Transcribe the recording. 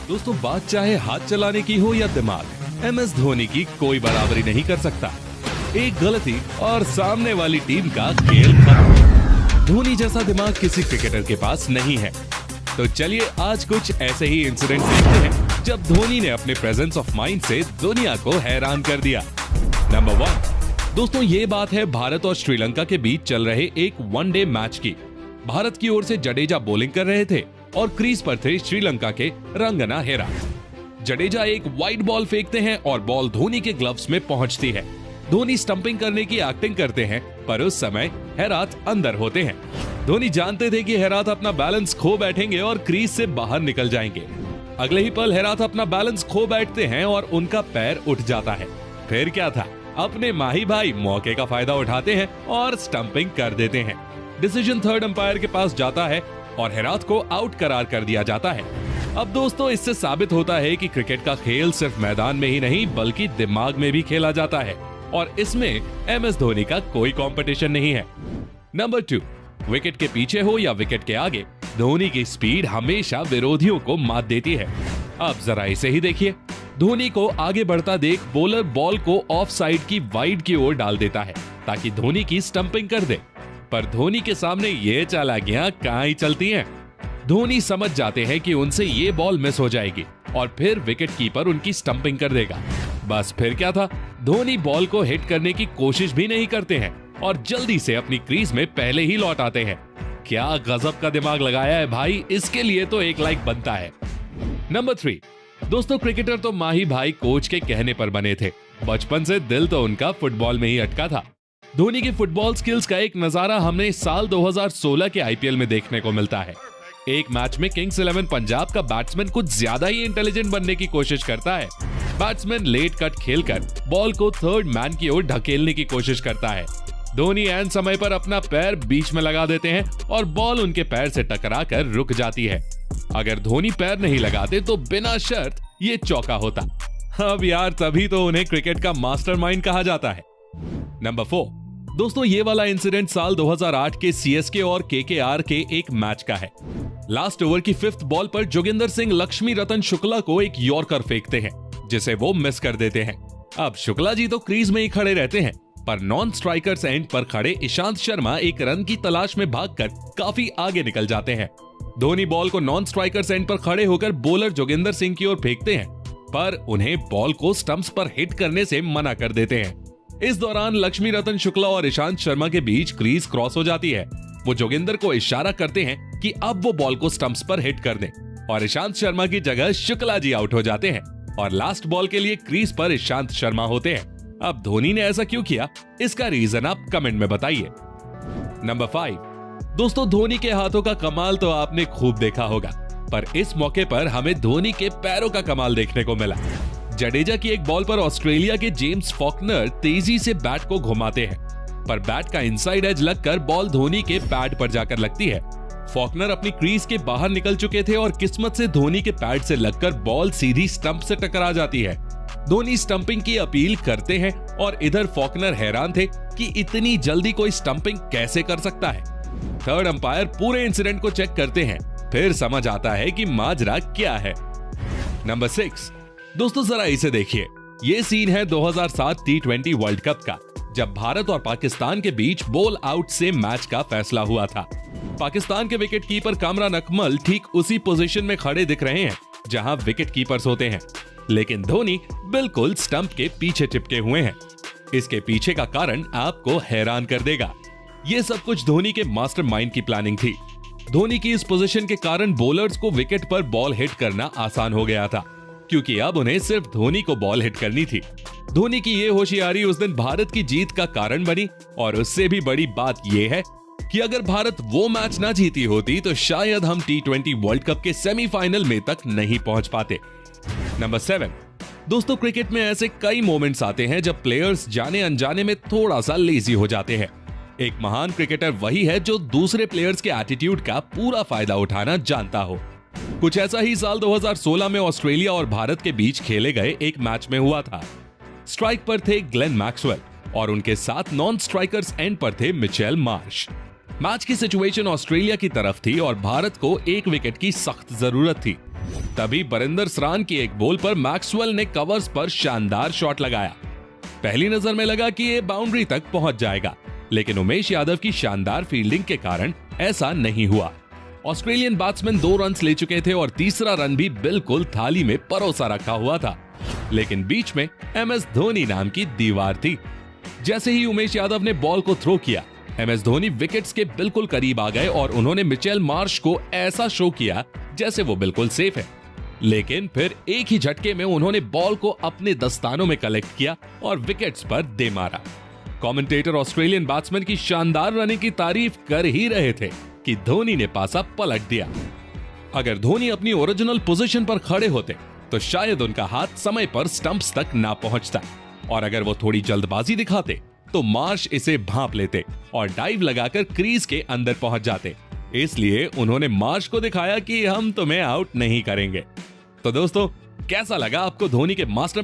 दोस्तों बात चाहे हाथ चलाने की हो या दिमाग, MS धोनी की कोई बराबरी नहीं कर सकता। एक गलती और सामने वाली टीम का खेल खत्म। धोनी जैसा दिमाग किसी क्रिकेटर के पास नहीं है। तो चलिए आज कुछ ऐसे ही इंसिडेंट देखते हैं जब धोनी ने अपने प्रेजेंस ऑफ माइंड से दुनिया को हैरान कर दिया। नंबर 1 दोस्तों, ये बात है भारत और श्रीलंका के बीच चल रहे एक वनडे मैच की। भारत की ओर से जडेजा बॉलिंग कर रहे थे और क्रीज पर थे श्रीलंका के रंगना हेराथ। जडेजा एक वाइड बॉल फेंकते हैं और बॉल धोनी के ग्लव्स में पहुंचती है। धोनी स्टंपिंग करने की एक्टिंग करते हैं, पर उस समय हेराथ अंदर होते हैं। धोनी जानते थे कि हेराथ अपना बैलेंस खो बैठेंगे और क्रीज से बाहर निकल जाएंगे। अगले ही पल हेराथ अपना बैलेंस खो बैठते हैं और उनका पैर उठ जाता है। फिर क्या था, अपने माही भाई मौके का फायदा उठाते हैं और स्टंपिंग कर देते हैं। डिसीजन थर्ड अंपायर के पास जाता है और हेराथ को आउट करार कर दिया जाता है। अब दोस्तों इससे साबित होता है कि क्रिकेट का खेल सिर्फ मैदान में ही नहीं बल्कि दिमाग में भी खेला जाता है और इसमें MS धोनी का कोई कंपटीशन नहीं है। नंबर 2, विकेट के पीछे हो या विकेट के आगे, धोनी की स्पीड हमेशा विरोधियों को मात देती है। अब जरा इसे ही देखिए। धोनी को आगे बढ़ता देख बॉलर बॉल को ऑफ साइड की वाइड की ओर डाल देता है ताकि धोनी की स्टंपिंग कर दे, पर धोनी के सामने ये चालाकियां कहां ही चलती हैं। धोनी समझ जाते हैं कि उनसे ये बॉल मिस हो जाएगी और फिर विकेट कीपर उनकी स्टंपिंग कर देगा। बस फिर क्या था, धोनी बॉल को हिट करने की कोशिश भी नहीं करते हैं और जल्दी से अपनी क्रीज में पहले ही लौट आते हैं। क्या गजब का दिमाग लगाया है भाई, इसके लिए तो एक लाइक बनता है। नंबर 3 दोस्तों, क्रिकेटर तो माही भाई कोच के कहने पर बने थे। बचपन से दिल तो उनका फुटबॉल में ही अटका था। धोनी की फुटबॉल स्किल्स का एक नजारा हमें साल 2016 के IPL में देखने को मिलता है। एक मैच में किंग्स 11 पंजाब का बैट्समैन कुछ ज्यादा ही इंटेलिजेंट बनने की कोशिश करता है। बैट्समैन लेट कट खेलकर बॉल को थर्ड मैन की ओर ढकेलने की कोशिश करता है। धोनी ऐन समय पर अपना पैर बीच में लगा देते हैं और बॉल उनके पैर से टकराकर रुक जाती है। अगर धोनी पैर नहीं लगाते तो बिना शर्त ये चौका होता। अब यार तभी तो उन्हें क्रिकेट का मास्टरमाइंड कहा जाता है। नंबर 4 दोस्तों, ये वाला इंसिडेंट साल 2008 के CSK और KKR के एक मैच का है। लास्ट ओवर की 5th बॉल पर जोगिंदर सिंह लक्ष्मी रतन शुक्ला को एक यॉर्कर फेंकते हैं जिसे वो मिस कर देते हैं। अब शुक्ला जी तो क्रीज में ही खड़े रहते हैं, पर नॉन स्ट्राइकर्स एंड पर खड़े ईशांत शर्मा एक रन की तलाश में भागकर काफी आगे निकल जाते हैं। धोनी बॉल को नॉन स्ट्राइकर्स एंड पर खड़े होकर बॉलर जोगिंदर सिंह की ओर फेंकते हैं, पर उन्हें बॉल को स्टंप्स पर हिट करने से मना कर देते हैं। इस दौरान लक्ष्मी रतन शुक्ला और ईशांत शर्मा के बीच क्रीज क्रॉस हो जाती है। वो जोगिंदर को इशारा करते हैं कि अब वो बॉल को स्टंप्स पर हिट कर दें और ईशांत शर्मा की जगह शुक्ला जी आउट हो जाते हैं और लास्ट बॉल के लिए क्रीज पर ईशांत शर्मा होते हैं। अब धोनी ने ऐसा क्यों किया, इसका रीजन आप कमेंट में बताइए। नंबर 5 दोस्तों, धोनी के हाथों का कमाल तो आपने खूब देखा होगा, पर इस मौके पर हमें धोनी के पैरों का कमाल देखने को मिला। जडेजा की एक बॉल पर ऑस्ट्रेलिया के जेम्स फॉकनर तेजी से बैट को घुमाते हैं, पर बैट का इनसाइड एज लगकर बॉल धोनी के पैड पर जाकर लगती है। फॉकनर अपनी क्रीज के बाहर निकल चुके थे और किस्मत से धोनी के पैड से लगकर बॉल सीधी स्टंप से टकरा जाती है। धोनी स्टंपिंग की अपील करते हैं और इधर फॉकनर हैरान थे कि इतनी जल्दी कोई स्टंपिंग कैसे कर सकता है। थर्ड अंपायर पूरे इंसिडेंट को चेक करते हैं, फिर समझ आता है कि माजरा क्या है। नंबर 6 दोस्तों, जरा इसे देखिए। ये सीन है 2007 T20 वर्ल्ड कप का, जब भारत और पाकिस्तान के बीच बॉल आउट से मैच का फैसला हुआ था। पाकिस्तान के विकेट कीपर कामरान अकमल ठीक उसी पोजीशन में खड़े दिख रहे हैं जहां विकेट कीपर्स होते हैं, लेकिन धोनी बिल्कुल स्टंप के पीछे चिपके हुए हैं। इसके पीछे का कारण आपको हैरान कर देगा। ये सब कुछ धोनी के मास्टरमाइंड की प्लानिंग थी। धोनी की इस पोजीशन के कारण बॉलर्स को विकेट पर बॉल हिट करना आसान हो गया था, क्योंकि अब उन्हें सिर्फ धोनी को बॉल हिट करनी थी। धोनी की ये होशियारी उस दिन भारत की जीत का कारण बनी और उससे भी बड़ी बात यह है कि अगर भारत वो मैच ना जीती होती तो शायद हम T20 वर्ल्ड कप के सेमीफाइनल में तक नहीं पहुंच पाते। नंबर 7 दोस्तों, क्रिकेट में ऐसे कई मोमेंट्स आते हैं जब प्लेयर्स जाने अनजाने में थोड़ा सा लेजी हो जाते हैं। एक महान क्रिकेटर वही है जो दूसरे प्लेयर्स के एटीट्यूड का पूरा फायदा उठाना जानता हो। कुछ ऐसा ही साल 2016 में ऑस्ट्रेलिया और भारत के बीच खेले गए एक मैच में हुआ था। स्ट्राइक पर थे ग्लेन मैक्सवेल और उनके साथ नॉन स्ट्राइकर्स एंड पर थे मिचेल मार्श। मैच की सिचुएशन ऑस्ट्रेलिया की तरफ थी और भारत को एक विकेट की सख्त जरूरत थी। तभी बरिंदर सरान की एक बॉल पर मैक्सवेल ने कवर्स पर शानदार शॉट लगाया। पहली नजर में लगा कि ये बाउंड्री तक पहुंच जाएगा, लेकिन उमेश यादव की शानदार फील्डिंग के कारण ऐसा नहीं हुआ। ऑस्ट्रेलियन बैट्समैन 2 रन ले चुके थे और तीसरा रन भी बिल्कुल थाली में परोसा रखा हुआ था, लेकिन बीच में MS धोनी नाम की दीवार थी। जैसे ही उमेश यादव ने बॉल को थ्रो किया, MS धोनी विकेट्स के बिल्कुल करीब आ गए और उन्होंने मिचेल मार्श को ऐसा शो किया जैसे वो बिल्कुल सेफ है। लेकिन फिर एक ही झटके में उन्होंने बॉल को अपने दस्तानों में कलेक्ट किया और विकेट्स पर दे मारा। कमेंटेटर ऑस्ट्रेलियन बैट्समैन की शानदार रनिंग की तारीफ कर ही रहे थे कि धोनी ने पासा पलट दिया। अगर धोनी अपनी ओरिजिनल पोजीशन पर खड़े होते तो शायद उनका हाथ समय पर स्टंप्स तक ना पहुंचता, और अगर वो थोड़ी जल्दबाजी दिखाते तो मार्श इसे भांप लेते और डाइव लगाकर क्रीज के अंदर पहुंच जाते। इसलिए उन्होंने मार्श को दिखाया कि हम तुम्हें आउट नहीं करेंगे। तो दोस्तों, कैसा लगा आपको धोनी के मास्टर